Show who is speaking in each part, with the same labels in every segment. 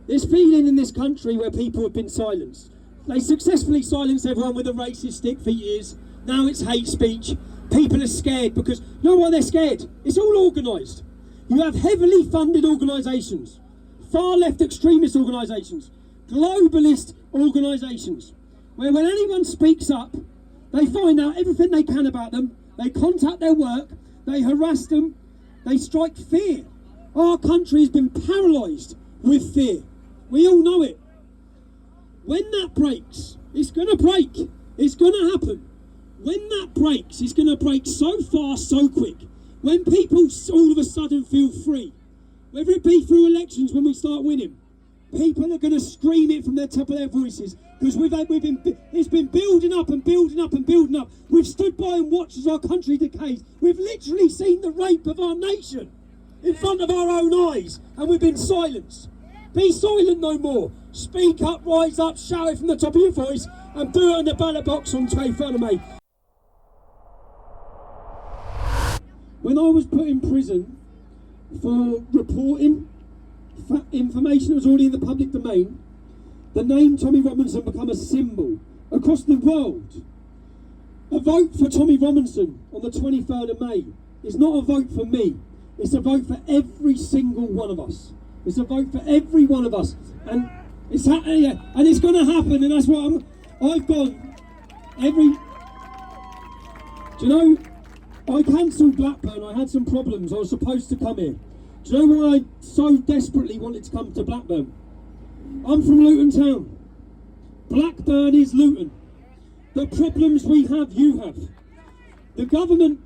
Speaker 1: There's feeling in this country where people have been silenced. They successfully silenced everyone with a racist stick for years. Now it's hate speech. People are scared because, you know why they're scared? It's all organised. You have heavily funded organisations, far left extremist organisations, globalist organisations, where when anyone speaks up, they find out everything they can about them, they contact their work, they harass them, they strike fear. Our country has been paralysed with fear. We all know it. When that breaks, it's going to break. It's going to happen. When that breaks, it's going to break so fast, so quick. When people all of a sudden feel free, whether it be through elections when we start winning, people are going to scream it from the top of their voices because it's been building up and building up and building up. We've stood by and watched as our country decays. We've literally seen the rape of our nation in front of our own eyes, and we've been silenced. Be silent no more. Speak up, rise up, shout it from the top of your voice, and do it on the ballot box on 23rd of May. When I was put in prison for reporting information that was already in the public domain, the name Tommy Robinson became a symbol across the world. A vote for Tommy Robinson on the 23rd of May is not a vote for me. It's a vote for every single one of us. It's a vote for every one of us, and it's happening, and it's going to happen. And that's what I've gone. Do you know? I cancelled Blackburn. I had some problems. I was supposed to come here. Do you know why I so desperately wanted to come to Blackburn? I'm from Luton Town. Blackburn is Luton. The problems we have, you have. The government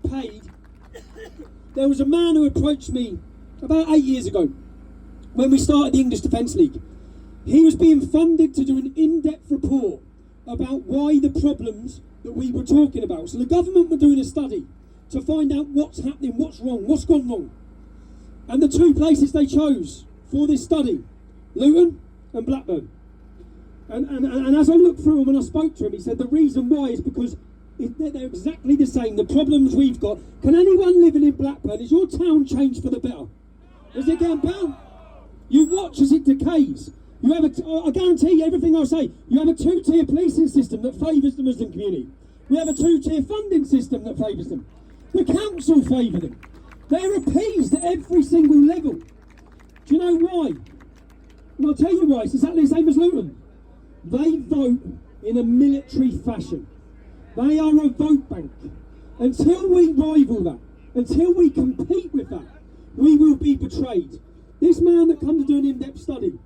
Speaker 1: paid. There was a man who approached me about 8 years ago when we started the English Defence League. He was being funded to do an in-depth report about why the problems that we were talking about. So the government were doing a study to find out what's happening, what's wrong, what's gone wrong. And the two places they chose for this study, Luton and Blackburn. And as I looked through them and I spoke to him, he said the reason why is because they're exactly the same. The problems we've got. Can anyone living in Blackburn, is your town changed for the better? Is it getting better? You watch as it decays. You have I guarantee you everything I'll say. You have a two-tier policing system that favours the Muslim community. We have a two-tier funding system that favours them. The council favour them. They're appeased at every single level. Do you know why? And I'll tell you why. It's exactly the same as Luton. They vote in a military fashion. They are a vote bank. Until we rival that, until we compete with that, we will be betrayed. This man that come to do an in-depth study,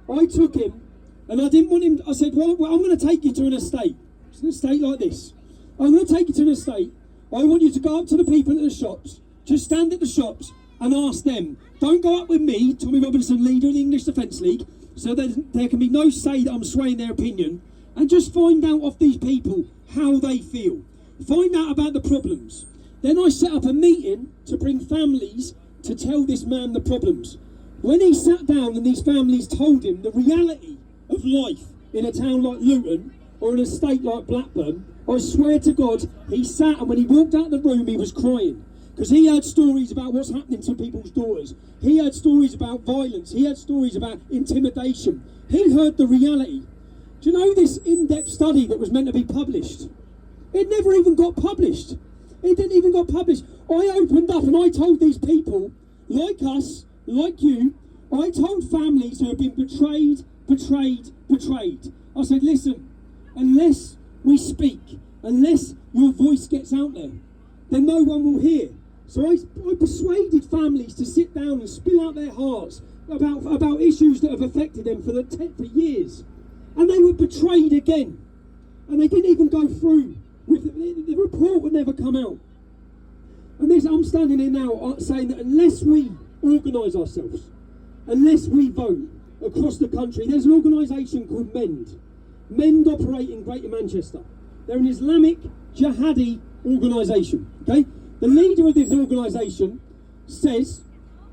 Speaker 1: I took him, and I didn't want him, I said, well, I'm going to take you to an estate. It's an estate like this. I'm going to take you to an estate. I want you to go up to the people at the shops, just stand at the shops and ask them. Don't go up with me, Tommy Robinson, leader of the English Defence League, so that there can be no say that I'm swaying their opinion, and just find out of these people how they feel. Find out about the problems. Then I set up a meeting to bring families to tell this man the problems. When he sat down and these families told him the reality of life in a town like Luton or an estate like Blackburn, I swear to God, he sat, and when he walked out of the room he was crying. Because he heard stories about what's happening to people's daughters. He heard stories about violence. He heard stories about intimidation. He heard the reality. Do you know this in-depth study that was meant to be published? It never even got published. It didn't even got published. I opened up and I told these people, like us, like you, I told families who have been betrayed. I said, listen, unless we speak, unless your voice gets out there, then no one will hear. So I persuaded families to sit down and spill out their hearts about issues that have affected them for years. And they were betrayed again. And they didn't even go through. The report would never come out. And I'm standing here now saying that unless we organise ourselves, unless we vote across the country, there's an organisation called MEND. MEND operate in Greater Manchester. They're an Islamic jihadi organisation. Okay? The leader of this organisation says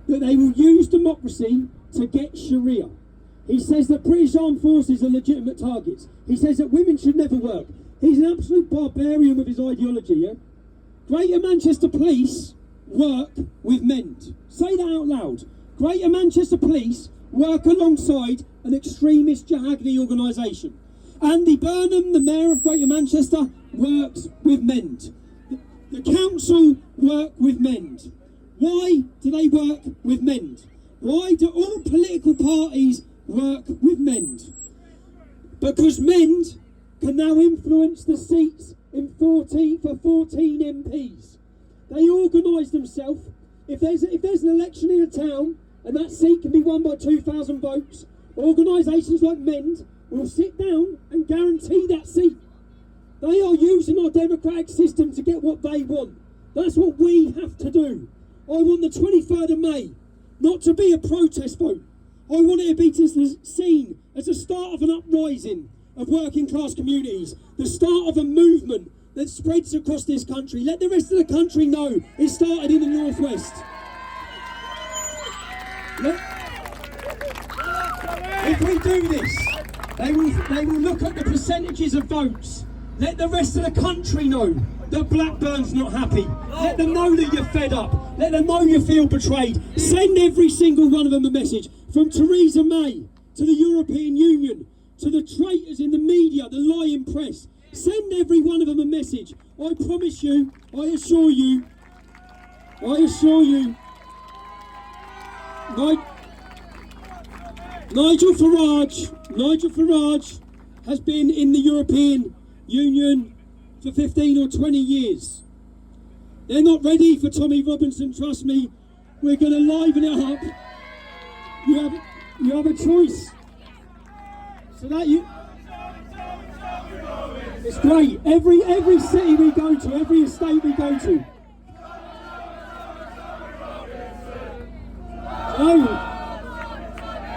Speaker 1: that they will use democracy to get Sharia. He says that British armed forces are legitimate targets. He says that women should never work. He's an absolute barbarian with his ideology, yeah? Greater Manchester Police work with MEND. Say that out loud. Greater Manchester Police work alongside an extremist jihadi organisation. Andy Burnham, the Mayor of Greater Manchester, works with MEND. The council work with MEND. Why do they work with MEND? Why do all political parties work with MEND? Because MEND can now influence the seats in 14 MPs. They organise themselves. If there's an election in a town and that seat can be won by 2,000 votes, organisations like MEND will sit down and guarantee that seat. They are using our democratic system to get what they want. That's what we have to do. I want the 23rd of May not to be a protest vote. I want it to be seen as the start of an uprising of working class communities, the start of a movement that spreads across this country. Let the rest of the country know it started in the northwest. If we do this, they will look at the percentages of votes. Let the rest of the country know that Blackburn's not happy. Let them know that you're fed up. Let them know you feel betrayed. Send every single one of them a message. From Theresa May to the European Union, to the traitors in the media, the lying press. Send every one of them a message. I promise you, I assure you, Nigel Farage has been in the European Union for 15 or 20 years. They're not ready for Tommy Robinson, trust me. We're going to liven it up. You have a choice. So that it's great. Every city we go to, every estate we go to.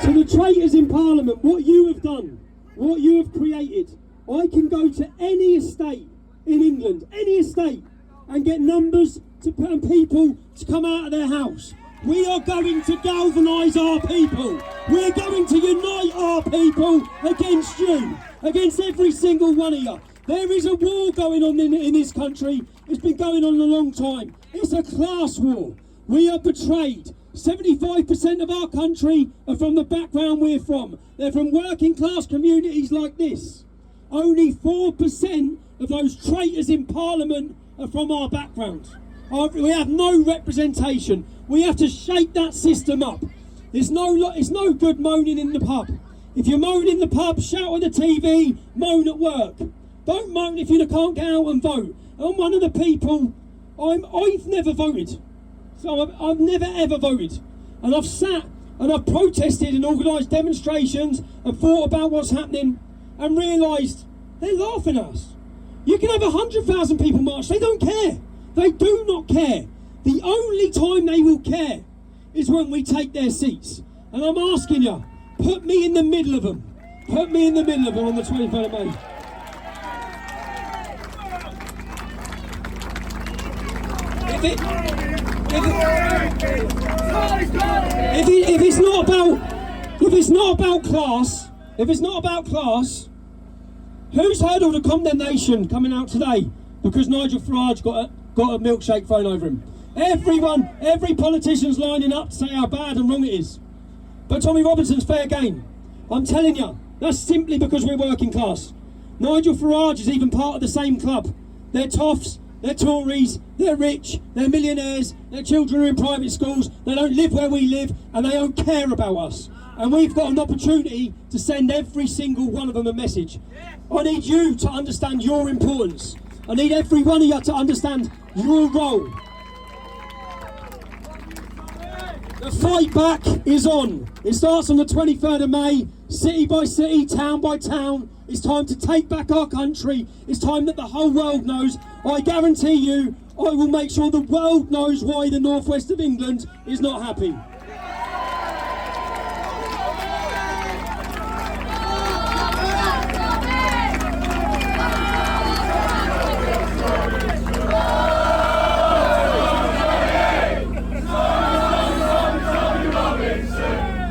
Speaker 1: To the traitors in Parliament, what you have done, what you have created, I can go to any estate in England, any estate, and get numbers and people to come out of their house. We are going to galvanise our people. We're going to unite our people against you, against every single one of you. There is a war going on in this country. It's been going on a long time. It's a class war. We are betrayed. 75% of our country are from the background we're from. They're from working class communities like this. Only 4% of those traitors in Parliament are from our background. We have no representation. We have to shake that system up. It's no good moaning in the pub. If you moan in the pub, shout at the TV, moan at work. Don't moan if you can't get out and vote. I'm one of the people, I've never voted. So I've never ever voted. And I've sat and I've protested and organised demonstrations and thought about what's happening and realised they're laughing at us. You can have 100,000 people march, they don't care. They do not care. The only time they will care is when we take their seats. And I'm asking you, put me in the middle of them. Put me in the middle of them on the 23rd of May. If it's not about class, who's heard all the condemnation coming out today because Nigel Farage got a milkshake thrown over him? Every politician's lining up to say how bad and wrong it is. But Tommy Robinson's fair game. I'm telling you, that's simply because we're working class. Nigel Farage is even part of the same club. They're toffs, they're Tories, they're rich, they're millionaires, their children are in private schools, they don't live where we live, and they don't care about us. And we've got an opportunity to send every single one of them a message. I need you to understand your importance. I need every one of you to understand your role. The fight back is on. It starts on the 23rd of May, city by city, town by town. It's time to take back our country. It's time that the whole world knows. I guarantee you, I will make sure the world knows why the northwest of England is not happy.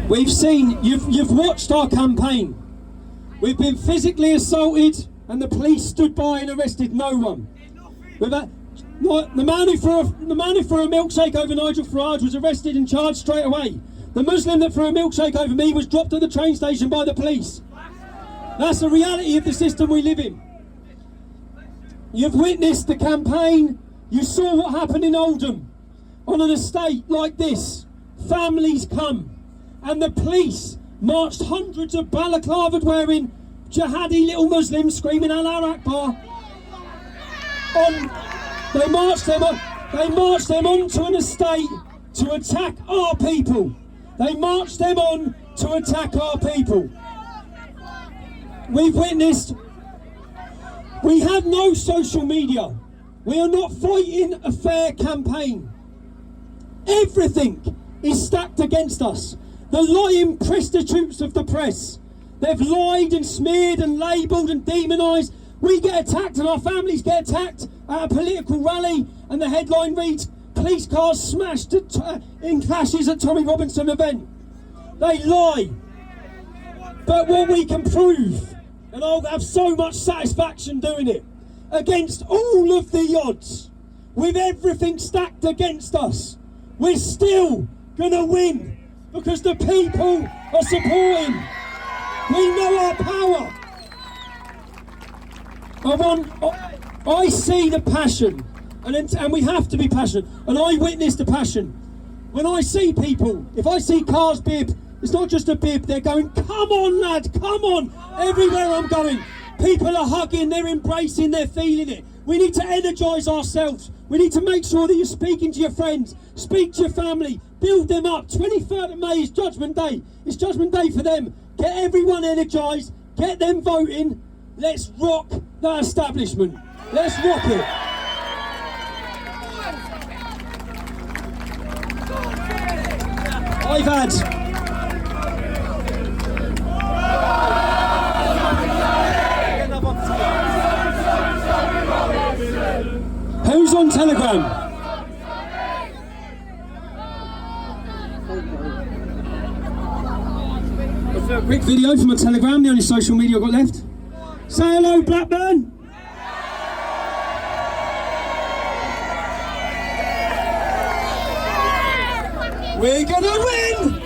Speaker 1: We've seen, you've watched our campaign. We've been physically assaulted and the police stood by and arrested no one. The man who threw a milkshake over Nigel Farage was arrested and charged straight away. The Muslim that threw a milkshake over me was dropped at the train station by the police. That's the reality of the system we live in. You've witnessed the campaign. You saw what happened in Oldham. On an estate like this, families come, and the police marched hundreds of balaclava-wearing jihadi little Muslims screaming Allah Akbar. They marched them onto an estate to attack our people. They marched them on to attack our people. We've witnessed. We have no social media. We are not fighting a fair campaign. Everything is stacked against us. The lying prostitutes of the press. They've lied and smeared and labelled and demonised. We get attacked and our families get attacked at a political rally, and the headline reads, police cars smashed in clashes at Tommy Robinson event. They lie. But what we can prove, and I'll have so much satisfaction doing it, against all of the odds, with everything stacked against us, we're still going to win, because the people are supporting. We know our power. I see the passion, and we have to be passionate, and I witness the passion. When I see people, if I see cars bib, it's not just a bib, they're going, come on lad, come on, everywhere I'm going. People are hugging, they're embracing, they're feeling it. We need to energise ourselves. We need to make sure that you're speaking to your friends, speak to your family, build them up. 23rd of May is Judgment Day. It's Judgment Day for them. Get everyone energised, get them voting. Let's rock the establishment. Let's rock it. I've had... Who's on Telegram? A quick video from a Telegram, the only social media I've got left. Say hello, Blackburn. We're gonna win!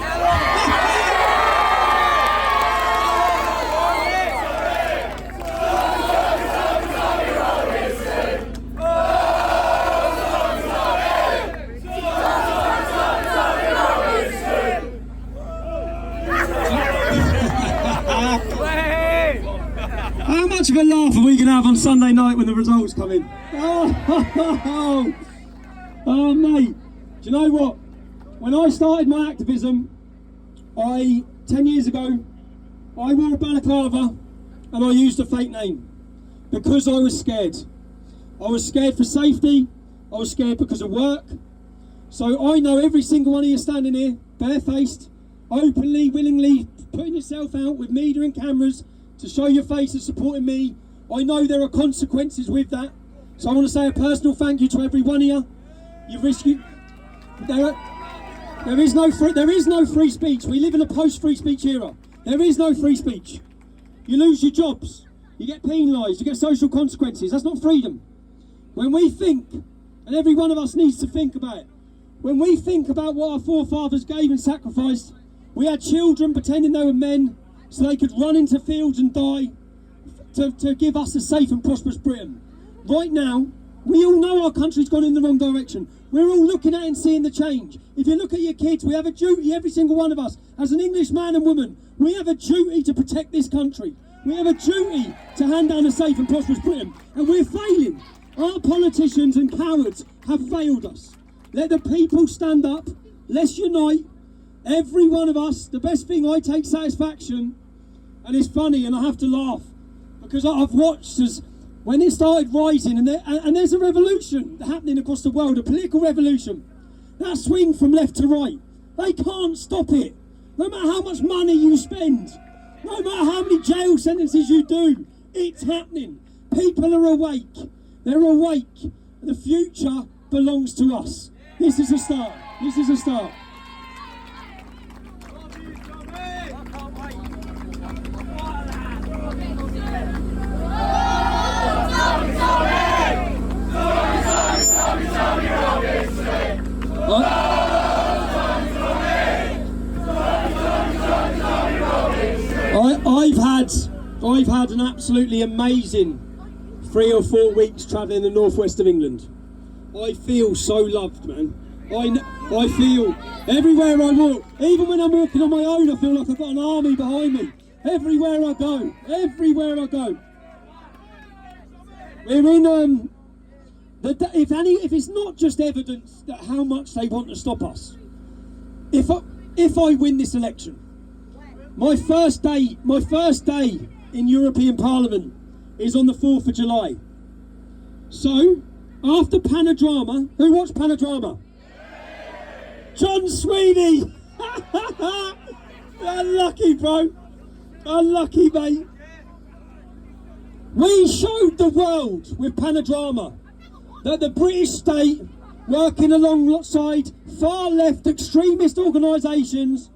Speaker 1: How much of a laugh are we going to have on Sunday night when the results come in? Oh, mate. Do you know what? When I started my activism, 10 years ago, I wore a balaclava and I used a fake name because I was scared. I was scared for safety. I was scared because of work. So I know every single one of you standing here, barefaced, openly, willingly, putting yourself out with media and cameras to show your face and supporting me. I know there are consequences with that. So I want to say a personal thank you to every one of you. You've risked... There is no free speech. We live in a post-free speech era. There is no free speech. You lose your jobs. You get penalised. You get social consequences. That's not freedom. When we think, and every one of us needs to think about it, when we think about what our forefathers gave and sacrificed, we had children pretending they were men so they could run into fields and die to give us a safe and prosperous Britain. Right now, we all know our country's gone in the wrong direction. We're all looking at it and seeing the change. If you look at your kids, we have a duty, every single one of us, as an English man and woman, we have a duty to protect this country. We have a duty to hand down a safe and prosperous Britain, and we're failing. Our politicians and cowards have failed us. Let the people stand up. Let's unite. Every one of us. The best thing, I take satisfaction, and it's funny, and I have to laugh, because I've watched as when it started rising, and there's a revolution happening across the world, a political revolution. That swing from left to right, they can't stop it. No matter how much money you spend, no matter how many jail sentences you do, it's happening. People are awake. They're awake. The future belongs to us. This is a start. This is a start. I've had an absolutely amazing 3 or 4 weeks travelling in the northwest of England. I feel so loved, man. I feel everywhere I walk, even when I'm walking on my own, I feel like I've got an army behind me. Everywhere I go, We're in if it's not just evidence that how much they want to stop us. If I win this election, my first day in European Parliament is on the 4th of July. So, after Panodrama, who watched Panodrama? John Sweeney! Unlucky, bro. Unlucky, mate. We showed the world with Panodrama that the British state, working alongside far-left extremist organisations,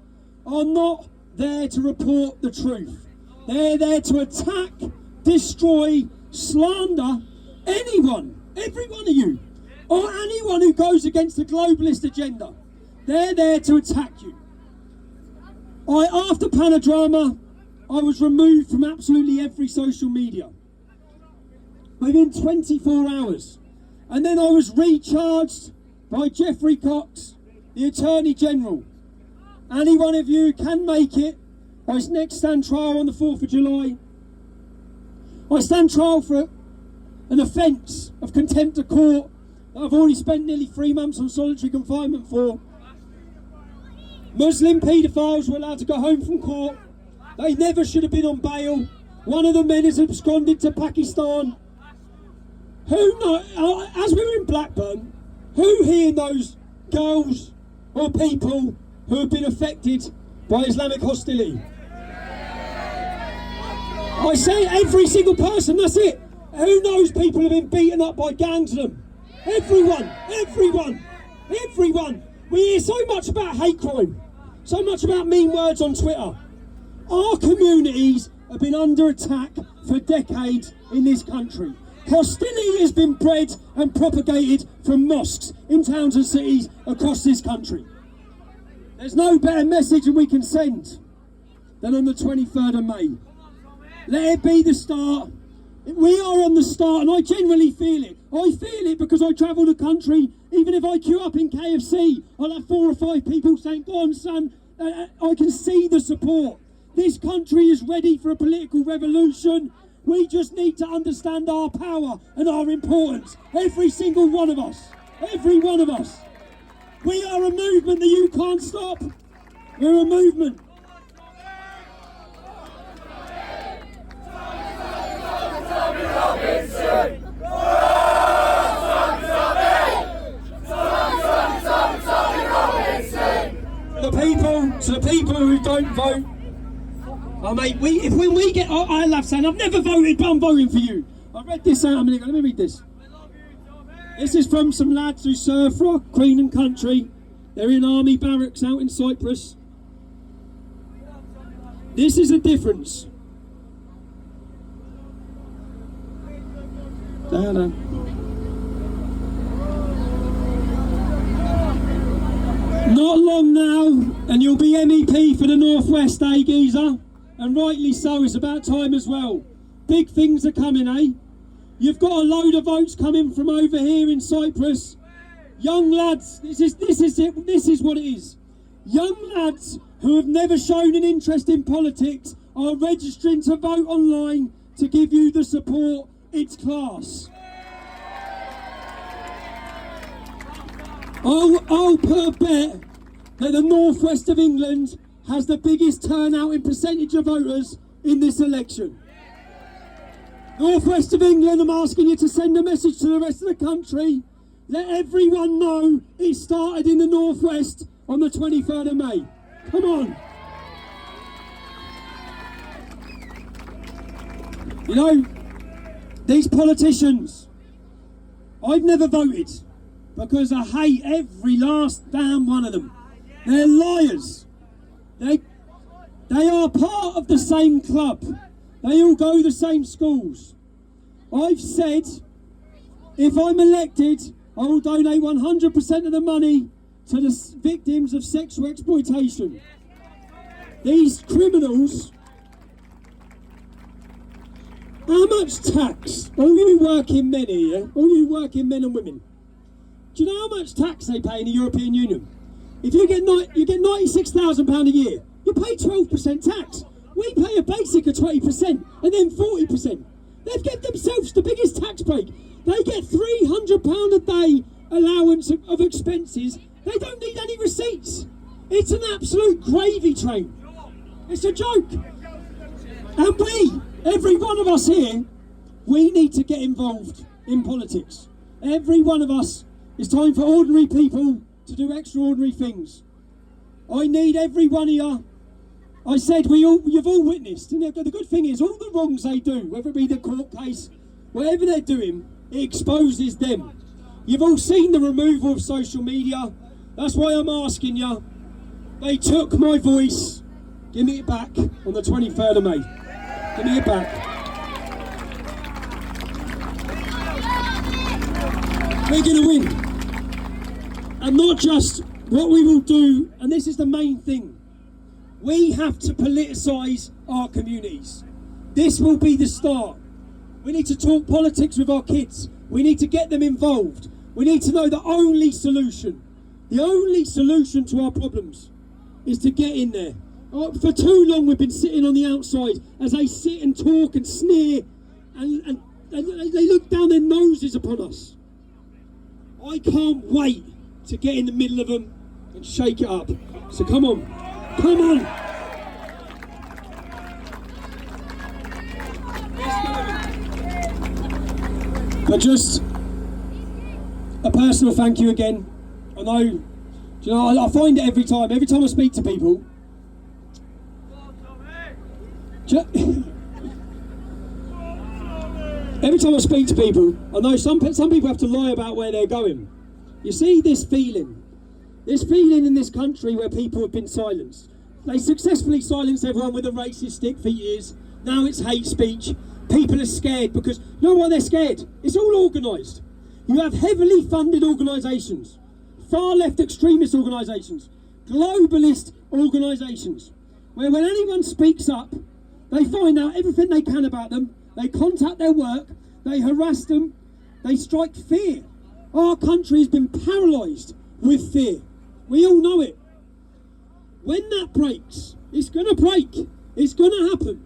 Speaker 1: are not there to report the truth. They're there to attack, destroy, slander anyone, every one of you, or anyone who goes against the globalist agenda. They're there to attack you. After Panodrama, I was removed from absolutely every social media within 24 hours. And then I was recharged by Geoffrey Cox, the Attorney General. Any one of you can make it. I next stand trial on the 4th of July. I stand trial for an offence of contempt of court that I've already spent nearly 3 months on solitary confinement for. Muslim paedophiles were allowed to go home from court. They never should have been on bail. One of the men has absconded to Pakistan. As we were in Blackburn, who here knows girls or people who have been affected by Islamic hostility? I say every single person, that's it. Who knows people have been beaten up by gangs of them? Everyone. We hear so much about hate crime, so much about mean words on Twitter. Our communities have been under attack for decades in this country. Hostility has been bred and propagated from mosques in towns and cities across this country. There's no better message than we can send than on the 23rd of May. Let it be the start. We are on the start, and I genuinely feel it. I feel it because I travel the country. Even if I queue up in KFC, I'll have 4 or 5 people saying, "Go on, son." I can see the support. This country is ready for a political revolution. We just need to understand our power and our importance. Every single one of us. Every one of us. We are a movement that you can't stop. We're a movement. To the people who don't vote, mate, when we get, I love saying, I've never voted, but I'm voting for you. I read this out a minute ago. Let me read this. This is from some lads who serve for Queen and Country. They're in army barracks out in Cyprus. This is the difference. Da-da. Not long now, and you'll be MEP for the North West, eh, geezer? And rightly so, it's about time as well. Big things are coming, eh? You've got a load of votes coming from over here in Cyprus. Young lads, this is it, this is what it is. Young lads who have never shown an interest in politics are registering to vote online to give you the support. It's class. I'll put a bet that the northwest of England has the biggest turnout in percentage of voters in this election. Northwest of England, I'm asking you to send a message to the rest of the country. Let everyone know it started in the northwest on the 23rd of May. Come on. You know, these politicians, I've never voted because I hate every last damn one of them. They're liars. They are part of the same club. They all go to the same schools. I've said, if I'm elected, I will donate 100% of the money to the victims of sexual exploitation. These criminals How much tax, all you working men here, all you working men and women, do you know how much tax they pay in the European Union? If you get £96,000 a year, you pay 12% tax. We pay a basic of 20% and then 40%. They've given themselves the biggest tax break. They get £300 a day allowance of expenses. They don't need any receipts. It's an absolute gravy train. It's a joke. And we, every one of us here, we need to get involved in politics. Every one of us. It's time for ordinary people to do extraordinary things. I need every one of you. I said you've all witnessed, and the good thing is all the wrongs they do, whether it be the court case, whatever they're doing, it exposes them. You've all seen the removal of social media. That's why I'm asking you. They took my voice. Give me it back on the 23rd of May. Give me it back. We're going to win. And not just what we will do, and this is the main thing. We have to politicise our communities. This will be the start. We need to talk politics with our kids. We need to get them involved. We need to know the only solution to our problems is to get in there. For too long we've been sitting on the outside as they sit and talk and sneer and they look down their noses upon us. I can't wait to get in the middle of them and shake it up. So come on. Come on! But just a personal thank you again. I know, I find it every time I speak to people. Every time I speak to people, I know some people have to lie about where they're going. You see this feeling in this country where people have been silenced. They successfully silenced everyone with a racist stick for years. Now it's hate speech. People are scared because, you know why they're scared? It's all organised. You have heavily funded organisations, far left extremist organisations, globalist organisations, where when anyone speaks up, they find out everything they can about them, they contact their work, they harass them, they strike fear. Our country has been paralysed with fear. We all know it. When that breaks, it's going to break. It's going to happen.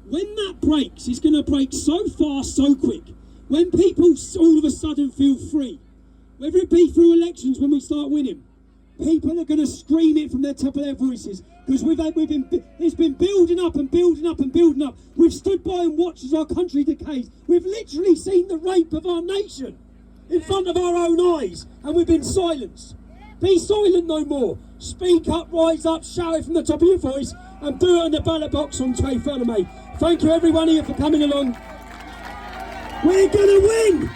Speaker 1: When that breaks, it's going to break so fast, so quick. When people all of a sudden feel free, whether it be through elections when we start winning, people are going to scream it from the top of their voices because it's been building up and building up and building up. We've stood by and watched as our country decays. We've literally seen the rape of our nation in front of our own eyes, and we've been silenced. Be silent no more. Speak up, rise up, shout it from the top of your voice, and do it on the ballot box on 23rd of May. Thank you every one of you for coming along. We're gonna win!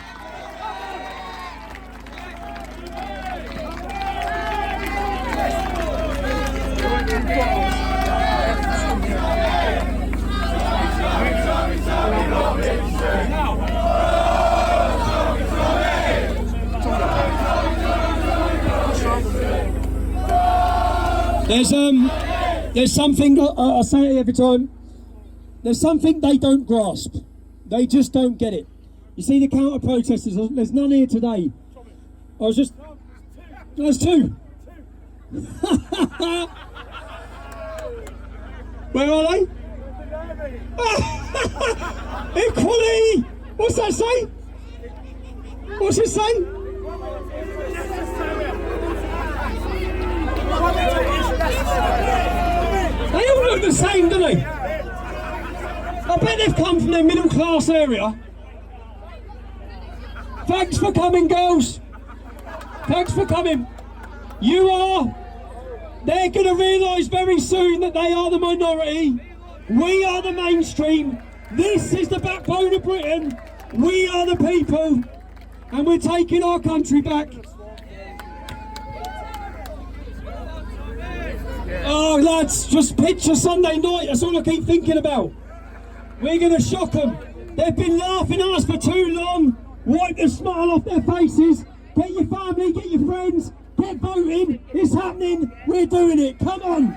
Speaker 1: There's something, I say it every time, there's something they don't grasp. They just don't get it. You see the counter-protesters, there's none here today. There's two. Where are they? Equality! What's that say? What's it say? They all look the same, don't they? I bet they've come from their middle class area. Thanks for coming, girls. Thanks for coming. They're going to realise very soon that they are the minority. We are the mainstream. This is the backbone of Britain. We are the people. And we're taking our country back. Oh lads, just picture Sunday night, that's all I keep thinking about. We're going to shock them. They've been laughing at us for too long. Wipe the smile off their faces. Get your family, get your friends, get voting. It's happening, we're doing it, come on.